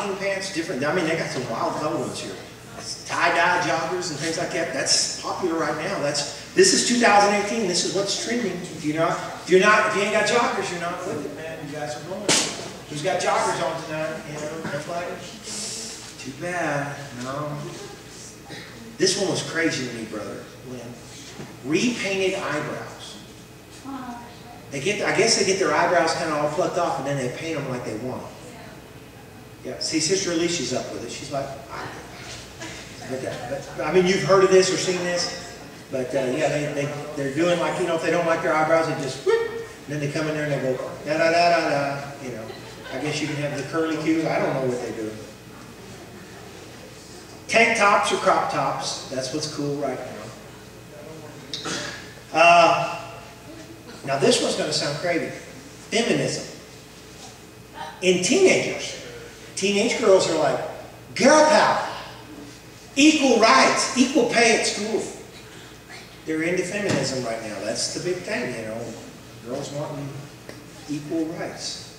jogging pants, different. I mean, they got some wild color ones here. Tie-dye joggers and things like that. That's popular right now. This is 2018. This is what's trending. If you ain't got joggers, you're not with it, man. You guys are going. Who's got joggers on tonight? You know, that's like, too bad. No. This one was crazy to me, brother. Lynn. Repainted eyebrows. I guess they get their eyebrows kind of all plucked off, and then they paint them like they want. Yeah. See, Sister Alicia's up with it. She's like, I mean, you've heard of this or seen this, but yeah, they're doing like, you know, if they don't like their eyebrows, they just whoop, and then they come in there and they go da da da da da. You know, I guess you can have the curly cues. I don't know what they do. Tank tops or crop tops. That's what's cool right now. Now this one's going to sound crazy. Feminism. In teenagers, teenage girls are like, girl power, equal rights, equal pay at school. They're into feminism right now. That's the big thing, you know. Girls wanting equal rights.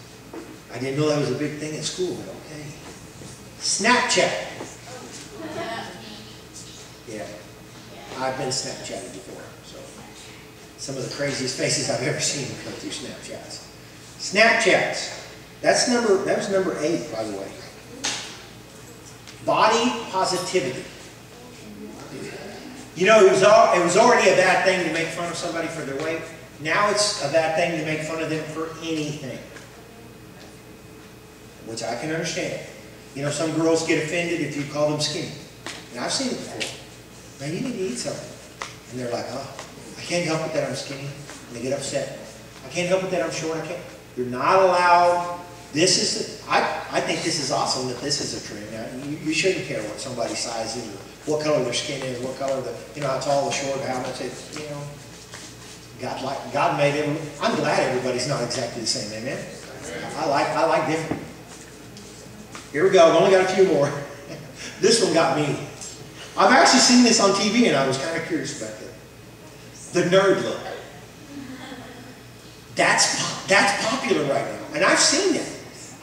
I didn't know that was a big thing at school, but okay. Snapchat. Yeah, I've been Snapchatted before, so some of the craziest faces I've ever seen come through Snapchats. Snapchats. That was number 8, by the way. Body positivity. You know, it was already a bad thing to make fun of somebody for their weight. Now it's a bad thing to make fun of them for anything, which I can understand. You know, some girls get offended if you call them skinny. And I've seen it before. Man, you need to eat something. And they're like, oh, I can't help it that I'm skinny. And they get upset. I can't help it that I'm short. I can't. You're not allowed. This is, I think this is awesome that this is a trend. Now, you shouldn't care what somebody's size is, or what color their skin is, what color how tall or short, how much it, you know. God made them. I'm glad everybody's not exactly the same, amen? I like different. Here we go, I've only got a few more. This one got me. I've actually seen this on TV and I was kind of curious about it. The nerd look. That's popular right now. And I've seen it.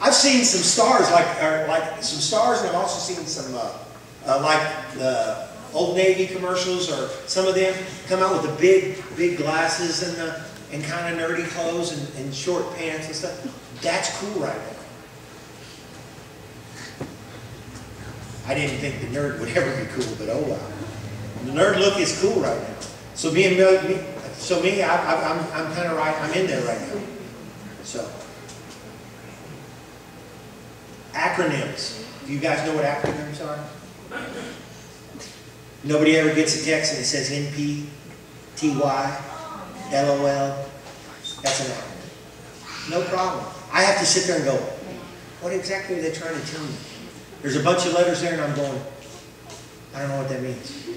I've seen some stars like some stars, and I've also seen some like the Old Navy commercials, or some of them come out with the big glasses and kind of nerdy clothes and short pants and stuff. That's cool right now. I didn't think the nerd would ever be cool, but oh wow. The nerd look is cool right now. So I'm kind of right, I'm in there right now. So, acronyms. Do you guys know what acronyms are? Nobody ever gets a text and it says NP, TY, LOL. That's an acronym. No problem. I have to sit there and go, what exactly are they trying to tell me? There's a bunch of letters there and I'm going, I don't know what that means.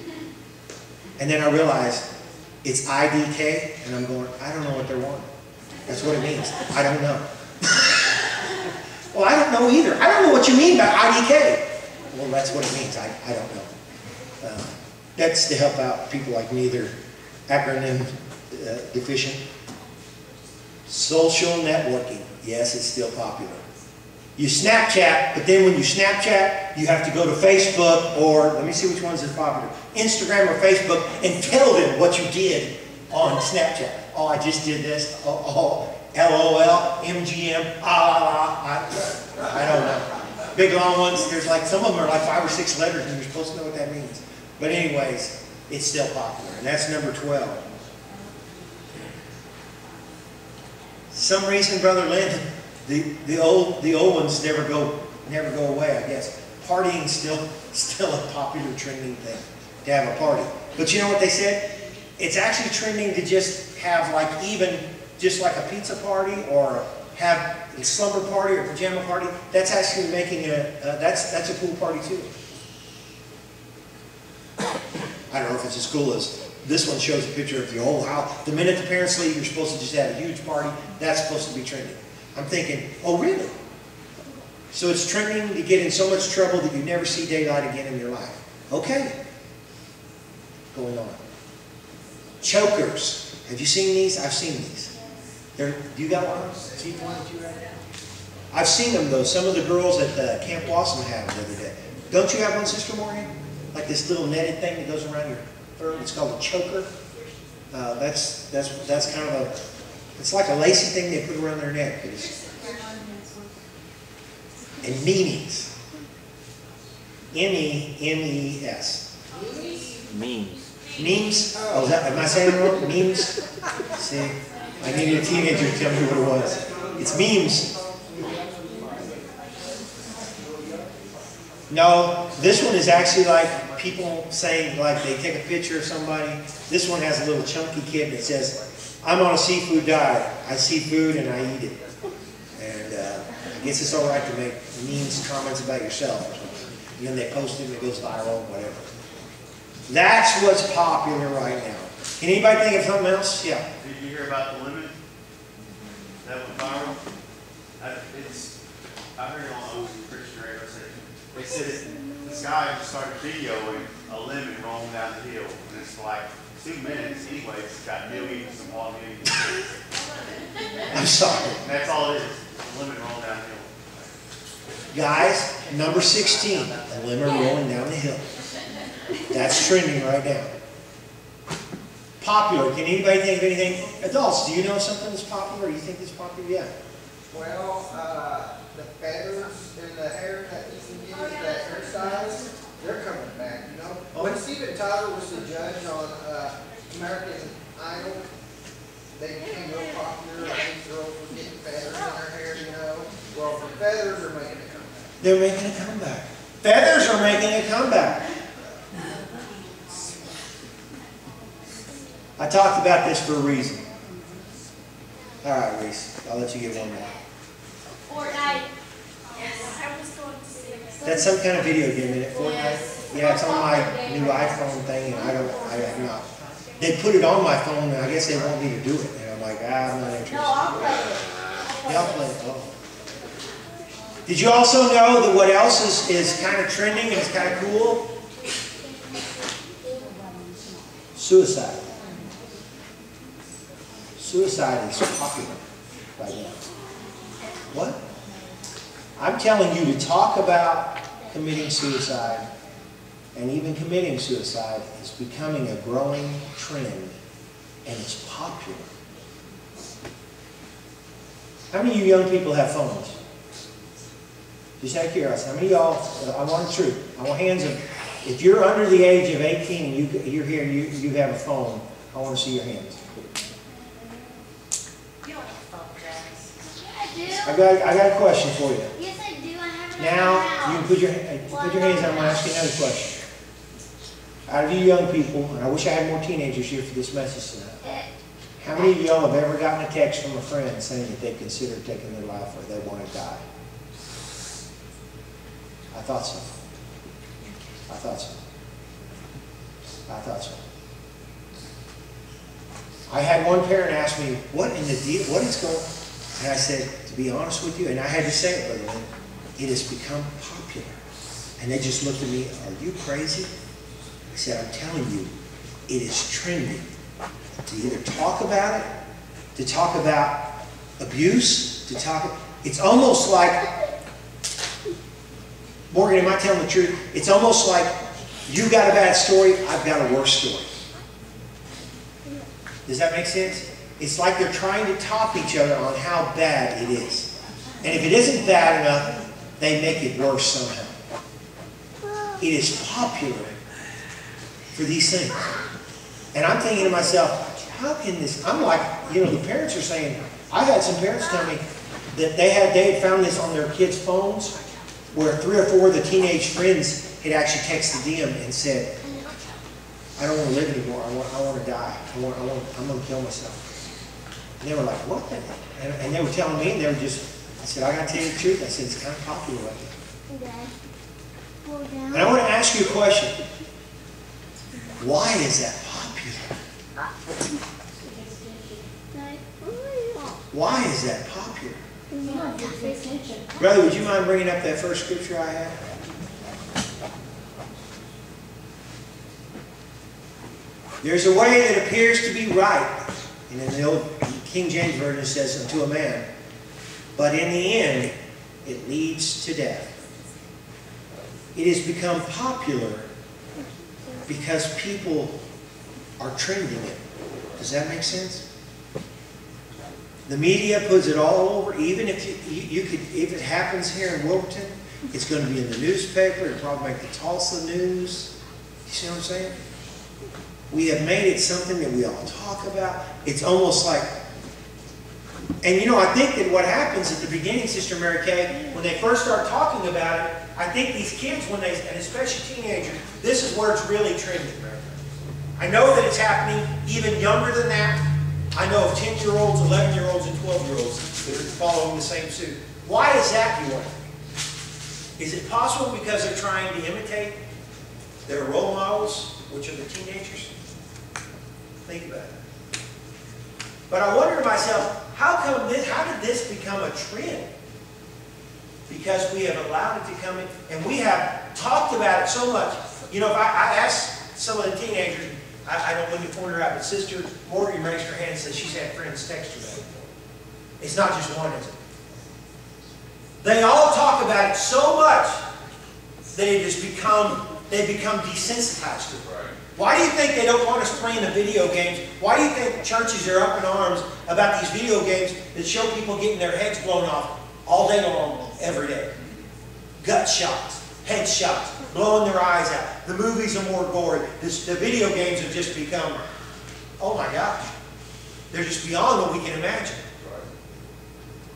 And then I realize it's IDK and I'm going, I don't know what they're wanting. That's what it means. I don't know. Well, I don't know either. I don't know what you mean by IDK. Well, that's what it means. I don't know. That's to help out people like me. They're acronym deficient. Social networking. Yes, it's still popular. You Snapchat, but then when you Snapchat, you have to go to Facebook, or let me see which ones are popular. Instagram or Facebook, and tell them what you did on Snapchat. Oh, I just did this. Oh, LOL, MGM, I don't know. Big long ones, there's like, some of them are like 5 or 6 letters and you're supposed to know what that means. But anyways, it's still popular, and that's number 12. Some reason, Brother Lynn, the old ones never go away, I guess. Partying's still a popular trending thing, to have a party. But you know what they said? It's actually trending to just have like just like a pizza party, or have a slumber party or pajama party. That's actually making that's a cool party too. I don't know if it's as cool as this one. Shows a picture of your whole house. The minute the parents leave, you're supposed to just have a huge party. That's supposed to be trending. I'm thinking, oh really? So it's trending to get in so much trouble that you never see daylight again in your life. Okay. Going on. Chokers. Have you seen these? I've seen these. Do you got one? See one that you read? I've seen them though. Some of the girls at Camp Blossom had them the other day. Don't you have one, Sister Morgan? Like this little netted thing that goes around your throat. It's called a choker. That's kind of a. It's like a lacy thing they put around their neck. And meanings. M-E-M-E-S. Memes. Memes? Oh, am I saying it wrong? Memes? See, I needed a teenager to tell me what it was. It's memes. No, this one is actually like people saying, like they take a picture of somebody. This one has a little chunky kid that says, I'm on a seafood diet. I see food and I eat it. And I guess it's all right to make memes, comments about yourself or something. And then they post it and it goes viral, whatever. That's what's popular right now. Can anybody think of something else? Yeah. Did you hear about the limit? That went viral? I heard it on a Christian radio station. They said this guy just started videoing a lemon rolling down the hill. And it's like 2 minutes anyway. It's got millions and 1 million. I'm sorry. And that's all it is. A lemon rolling down the hill. Guys, number 16, a lemon rolling down the hill. That's trending right now. Popular. Can anybody think of anything? Adults, do you know something that's popular? You think that's popular? Yeah. Well, the feathers in the hair that you can use, that hairstyles, they're coming back, you know. When Steven Tyler was the judge on American Idol, they became real popular. I think girls were getting feathers in their hair, you know. Well, the feathers are making a comeback. They're making a comeback. Feathers are making a comeback. I talked about this for a reason. All right, Reese, I'll let you get one more. Fortnite. Yes. I was going to say. That's some kind of video game, isn't it? Fortnite? Yeah, it's on my new iPhone thing, and I have not. They put it on my phone, and I guess they want me to do it. And I'm like, I'm not interested. No, I'll play it. Yeah, I'll play it. Oh. Did you also know that what else is kind of trending and is kind of cool? Suicide. Suicide is popular right now. What? I'm telling you to talk about committing suicide and even committing suicide is becoming a growing trend and it's popular. How many of you young people have phones? Just out of curiosity, how many of y'all, I want the truth, I want hands of, if you're under the age of 18 and you're here, you have a phone, I want to see your hands. You don't have a phone, Travis. Yeah, I do. I got a question for you. Yes, I do. I have it Now, you can put your hands up. I'm going to ask you another question. Out of you young people, and I wish I had more teenagers here for this message tonight, how many of y'all have ever gotten a text from a friend saying that they considered taking their life or they want to die? I thought so. I thought so. I thought so. I had one parent ask me, what in the deal, what is going on? And I said, to be honest with you, and I had to say it, Brother Lynn, it has become popular. And they just looked at me, are you crazy? I said, I'm telling you, it is trending. To either talk about it, to talk about abuse, to talk, it's almost like, Morgan, am I telling the truth? It's almost like you got a bad story, I've got a worse story. Does that make sense? It's like they're trying to top each other on how bad it is. And if it isn't bad enough, they make it worse somehow. It is popular for these things. And I'm thinking to myself, how can this, I'm like, you know, the parents are saying, I had some parents tell me that they had found this on their kids' phones where 3 or 4 of the teenage friends had actually texted them and said, I don't want to live anymore. I want to die. I'm going to kill myself. And they were like, what? And they were telling me, and they were just, I said, I got to tell you the truth. I said, it's kind of popular right now. And I want to ask you a question. Why is that popular? Why is that popular? Brother, would you mind bringing up that first scripture I had? There's a way that appears to be right. And in the old King James Version it says, unto a man. But in the end, it leads to death. It has become popular because people are trending it. Does that make sense? The media puts it all over. Even if if it happens here in Wilburton, it's going to be in the newspaper. It'll probably make the Tulsa news. You see what I'm saying? We have made it something that we all talk about. It's almost like, and you know, I think that what happens at the beginning, Sister Mary Kay, when they first start talking about it, I think these kids, when they, and especially teenagers, this is where it's really trending. I know that it's happening even younger than that. I know of 10-year-olds, 11-year-olds, and 12-year-olds that are following the same suit. Why is that, you wonder? Is it possible because they're trying to imitate their role models, which are the teenagers? Think about it. But I wonder to myself, how did this become a trend? Because we have allowed it to come in, and we have talked about it so much. You know, if I asked some of the teenagers, I don't want to point her out, but Sister Morgan raised her hand and said she's had friends text her that. It's not just one, is it? They all talk about it so much that it has they become desensitized to it. Right. Why do you think they don't want us playing the video games? Why do you think churches are up in arms about these video games that show people getting their heads blown off all day long, every day? Gut shots, head shots, blowing their eyes out. The movies are more gory. The video games have just become, oh my gosh, they're just beyond what we can imagine. Right.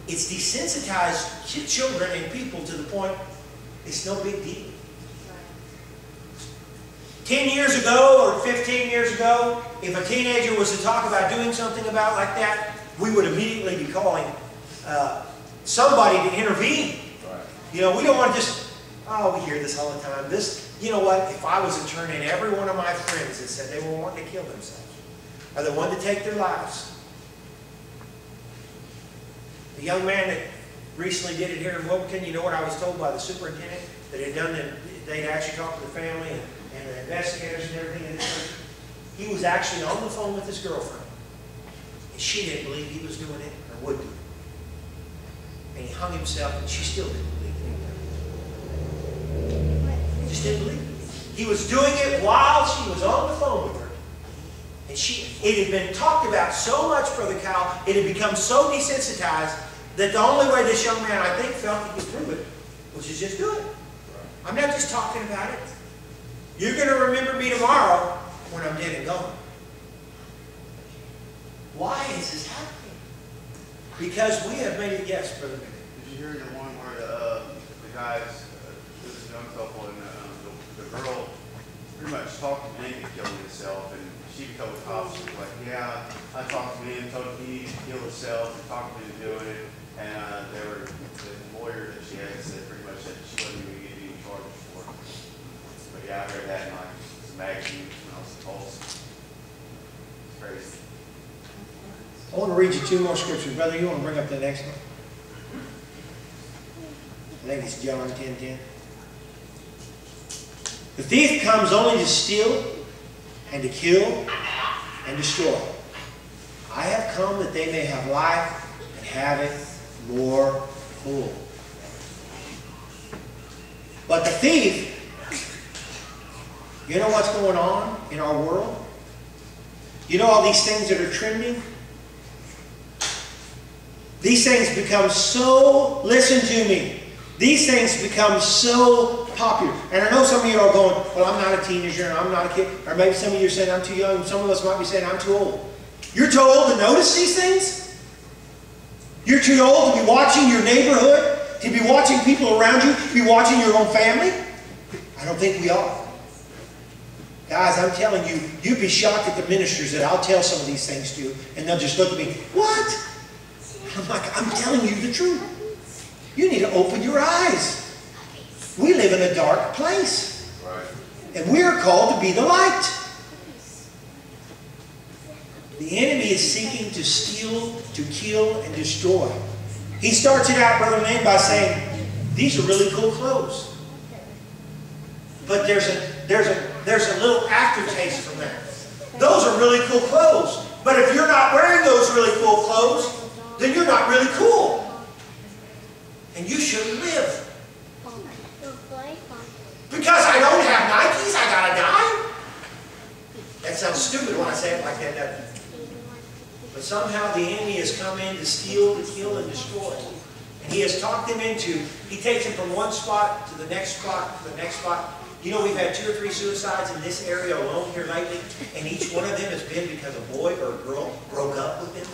It's desensitized children and people to the point it's no big deal. 10 years ago or 15 years ago, if a teenager was to talk about doing something about like that, we would immediately be calling somebody to intervene. Right. You know, we don't want to just, oh, we hear this all the time. This, you know what, if I was to turn in every one of my friends that said they were wanting to kill themselves, or they wanted to take their lives. The young man that recently did it here in Wilburton, you know what I was told by the superintendent? That they'd actually talked to the family and the investigators and everything in the church. He was actually on the phone with his girlfriend. And she didn't believe he was doing it or would do it. And he hung himself, and she still didn't believe it. He just didn't believe it. He was doing it while she was on the phone with her. And it had been talked about so much, Brother Kyle, it had become so desensitized that the only way this young man, I think, felt he could prove it was to just do it. I'm not just talking about it. You're going to remember me tomorrow when I'm dead and gone. Why is this happening? Because we have made it, yes, Brother Mick. Did you hear the one where the guys, this young couple, and the girl pretty much talked to him and killing himself, and she told the cops, she was like, yeah, I talked to him, told him he needed to kill himself, and talked to him doing it, and the lawyer that she had said pretty much that she wasn't even getting any charges for it. But yeah, I heard that in like some magazines when I was in Tulsa. It's crazy. I want to read you two more scriptures. Brother, you want to bring up the next one? I think it's John 10:10. The thief comes only to steal and to kill and destroy. I have come that they may have life and have it more full. But the thief, you know what's going on in our world? You know all these things that are trending? These things become so, listen to me, these things become so popular. And I know some of you are going, well, I'm not a teenager, and I'm not a kid. Or maybe some of you are saying, I'm too young. Some of us might be saying, I'm too old. You're too old to notice these things? You're too old to be watching your neighborhood? To be watching people around you? To be watching your own family? I don't think we are. Guys, I'm telling you, you'd be shocked at the ministers that I'll tell some of these things to, and they'll just look at me, what? I'm like, I'm telling you the truth. You need to open your eyes. We live in a dark place. Right. And we are called to be the light. The enemy is seeking to steal, to kill, and destroy. He starts it out, Brother Lane, by saying, these are really cool clothes. But there's a little aftertaste from that. Those are really cool clothes. But if you're not wearing those really cool clothes, then you're not really cool. And you shouldn't live. Because I don't have Nikes, I gotta die? That sounds stupid when I say it like that, doesn't it? But somehow the enemy has come in to steal, to kill, and destroy. And he has talked them into, he takes them from one spot to the next spot to the next spot. You know, we've had 2 or 3 suicides in this area alone here lately, and each one of them has been because a boy or a girl broke up with them.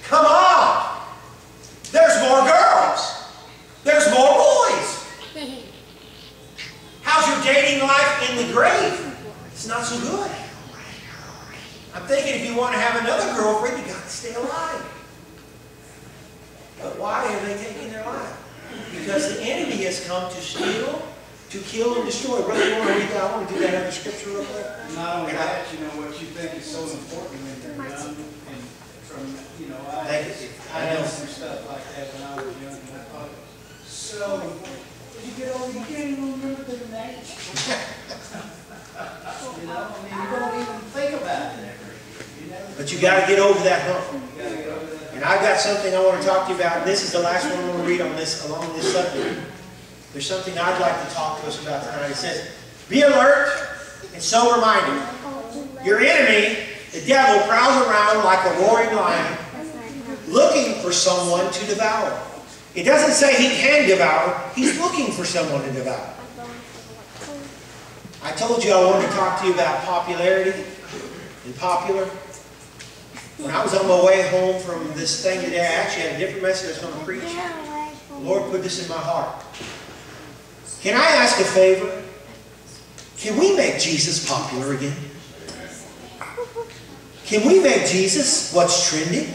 Come on! There's more girls. There's more boys. How's your dating life in the grave? It's not so good. I'm thinking if you want to have another girlfriend, you got to stay alive. But why are they taking their life? Because the enemy has come to steal, to kill, and destroy. Brother, you want to read that? I want to do that other scripture real quick. Not only that, you know, what you think is so important when you're young, and from, you know, I had some stuff like that when I was young, and I thought, so important. When you get older, you can't even remember the name. You know, I mean, you don't even think about it. But you got to get over that hump. And I've got something I want to talk to you about. And this is the last one I want to read on this, along this subject. There's something I'd like to talk to us about tonight. It says, be alert and sober-minded. Your enemy, the devil, prowls around like a roaring lion, looking for someone to devour. It doesn't say he can devour. He's looking for someone to devour. I told you I wanted to talk to you about popularity and popular. When I was on my way home from this thing today, I actually had a different message I was going to preach. The Lord put this in my heart. Can I ask a favor? Can we make Jesus popular again? Can we make Jesus what's trending?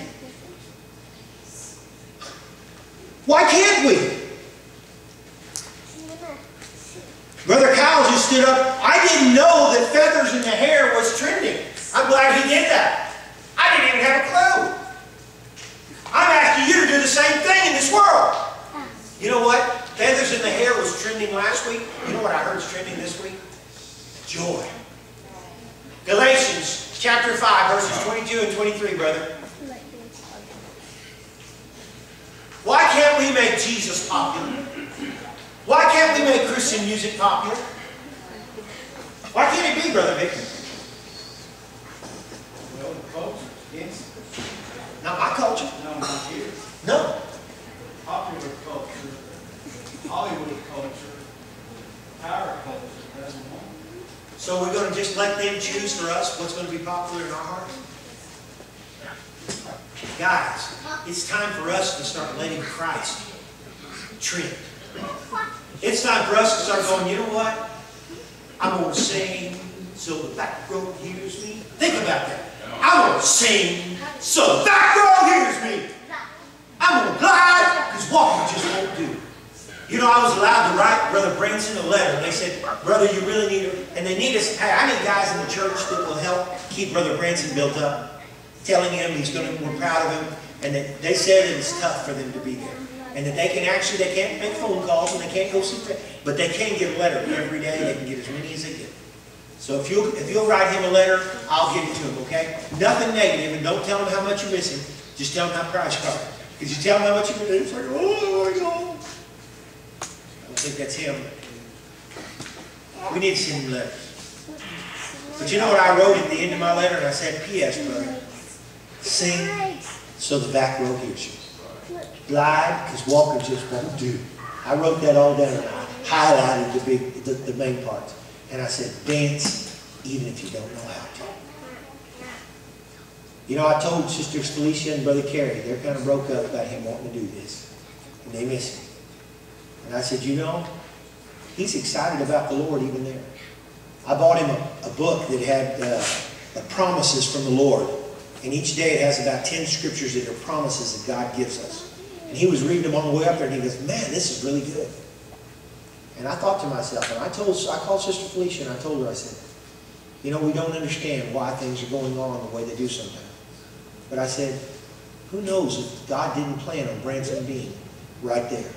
Why can't we? Brother Kyle just stood up. I didn't know that feathers in the hair was trending. I'm glad he did that. I didn't even have a clue. I'm asking you to do the same thing in this world. You know what? Feathers in the hair was trending last week. You know what I heard is trending this week? Joy. Galatians chapter 5, verses 22 and 23, brother. Why can't we make Jesus popular? Why can't we make Christian music popular? Why can't it be, Brother Victor? Well, the culture's against it. Not my culture. No, not here. No. Popular culture, Hollywood culture, power culture doesn't want it. So we're going to just let them choose for us what's going to be popular in our hearts? Guys, it's time for us to start letting Christ trend. It's time for us to start going, you know what? I'm going to sing so the back row hears me. Think about that. I'm going to sing so the back row hears me. I'm going to glide because walking just won't do. You know, I was allowed to write Brother Branson a letter. And they said, brother, you really need to, and they need us, hey, I need guys in the church that will help keep Brother Branson built up. Telling him he's going to, we're proud of him. And that they said it was tough for them to be there. And that they can actually, they can't make phone calls and they can't go see friends, but they can get a letter every day. They can get as many as they get. So if you'll write him a letter, I'll give it to him, okay? Nothing negative, and don't tell him how much you miss him. Just tell him how proud you are. Because you tell him how much you miss him, it's like, oh my God. I don't think that's him. We need to send him letters. But you know what I wrote at the end of my letter? And I said, P.S. brother, sing so the back row hears you. Glide, because walking just won't do. I wrote that all down and I highlighted the main parts. And I said, dance even if you don't know how to. You know, I told Sisters Felicia and Brother Kerry, they're kind of broke up about him wanting to do this. And they miss him. And I said, you know, he's excited about the Lord even there. I bought him a book that had the promises from the Lord. And each day it has about 10 scriptures that are promises that God gives us. And he was reading them on the way up there and he goes, man, this is really good. And I thought to myself, and I called Sister Felicia and I told her, I said, you know, we don't understand why things are going on the way they do sometimes. But I said, who knows if God didn't plan on Branson being right there.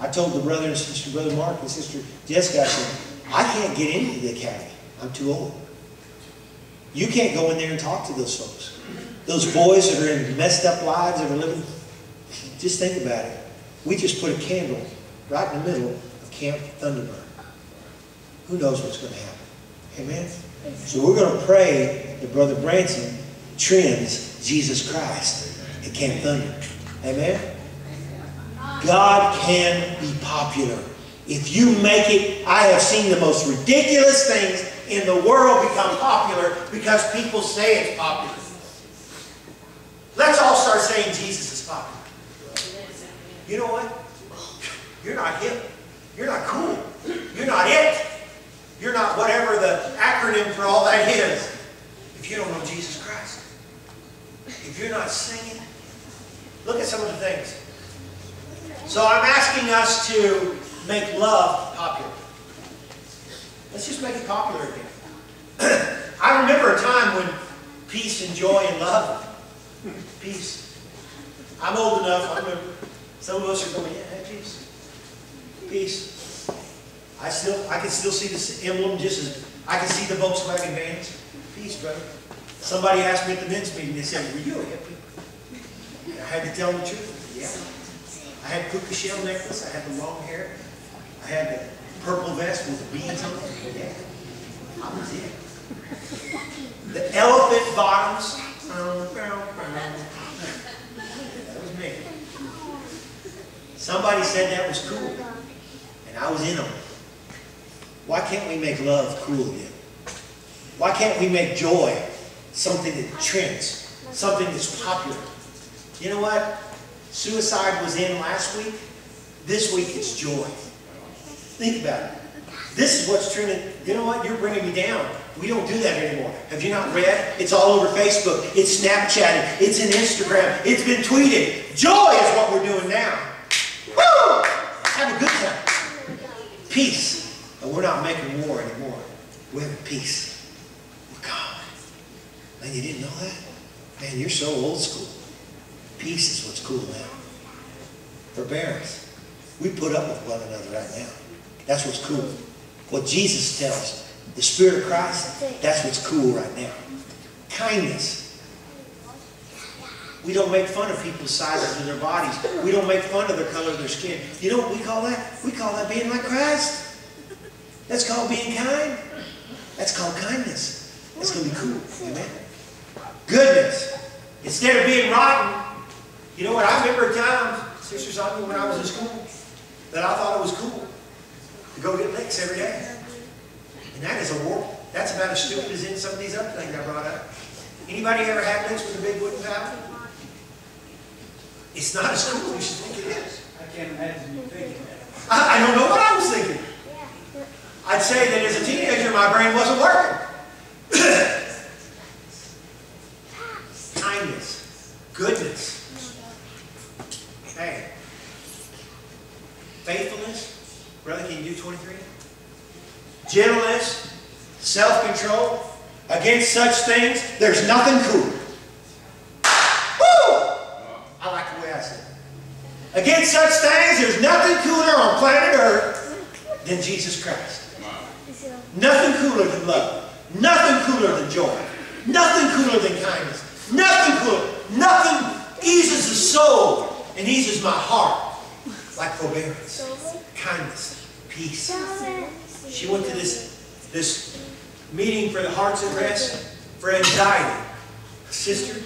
I told the brother and sister, Brother Mark and Sister Jessica, I said, I can't get into the academy. I'm too old. You can't go in there and talk to those folks. Those boys that are in messed up lives that are living, just think about it. We just put a candle right in the middle of Camp Thunderbird. Who knows what's going to happen? Amen? So we're going to pray that Brother Branson trends Jesus Christ at Camp Thunder. Amen? God can be popular. If you make it, I have seen the most ridiculous things in the world become popular because people say it's popular. Let's all start saying Jesus is popular. You know what? You're not hip. You're not cool. You're not it. You're not whatever the acronym for all that is. If you don't know Jesus Christ. If you're not singing. Look at some of the things. So I'm asking us to make love popular. Let's just make it popular again. I remember a time when peace and joy and love. Peace. I'm old enough, I remember. Some of us are going, yeah, peace. Peace. I can still see this emblem just as I can see the Volkswagen vans. Peace, brother. Somebody asked me at the men's meeting, they said, were you a hippie? And I had to tell them the truth. Yeah. I had puka shell necklace, I had the long hair, I had the purple vest with the beads on it. Yeah. I was it. The elephant bottoms. That was me. Somebody said that was cool. And I was in on it. Why can't we make love cool again? Why can't we make joy something that trends? Something that's popular? You know what? Suicide was in last week. This week it's joy. Think about it. This is what's trending. You know what? You're bringing me down. We don't do that anymore. Have you not read? It's all over Facebook. It's Snapchatted. It's in Instagram. It's been tweeted. Joy is what we're doing now. Woo! Have a good time. Peace. But we're not making war anymore. We're having peace with God. Man, you didn't know that? Man, you're so old school. Peace is what's cool now. Forbearance. We put up with one another right now. That's what's cool. What Jesus tells us. The Spirit of Christ, that's what's cool right now. Kindness. We don't make fun of people's sizes of their bodies. We don't make fun of the color of their skin. You know what we call that? We call that being like Christ. That's called being kind. That's called kindness. That's going to be cool. Amen. Goodness. Instead of being rotten. You know what? I remember a time, Sister Sonia, when I was in school, that I thought it was cool to go get licks every day. And that is a war. That's about as stupid as in some of these other things I brought up. Anybody ever had licks with a big wooden paddle? It's not as cool as you think it is. I can't imagine you thinking that. I don't know what I was thinking. I'd say that as a teenager, my brain wasn't working. Kindness. Goodness. Hey. Faithfulness. Brother, can you do 23? Gentleness. Self-control. Against such things, there's nothing cool. Woo! I like the way I said it. Against such things, there's nothing cooler on planet Earth than Jesus Christ. Nothing cooler than love. Nothing cooler than joy. Nothing cooler than kindness. Nothing cooler. Nothing eases the soul and eases my heart like forbearance, kindness, peace. She went to this meeting for the heart's at rest for anxiety. Sister,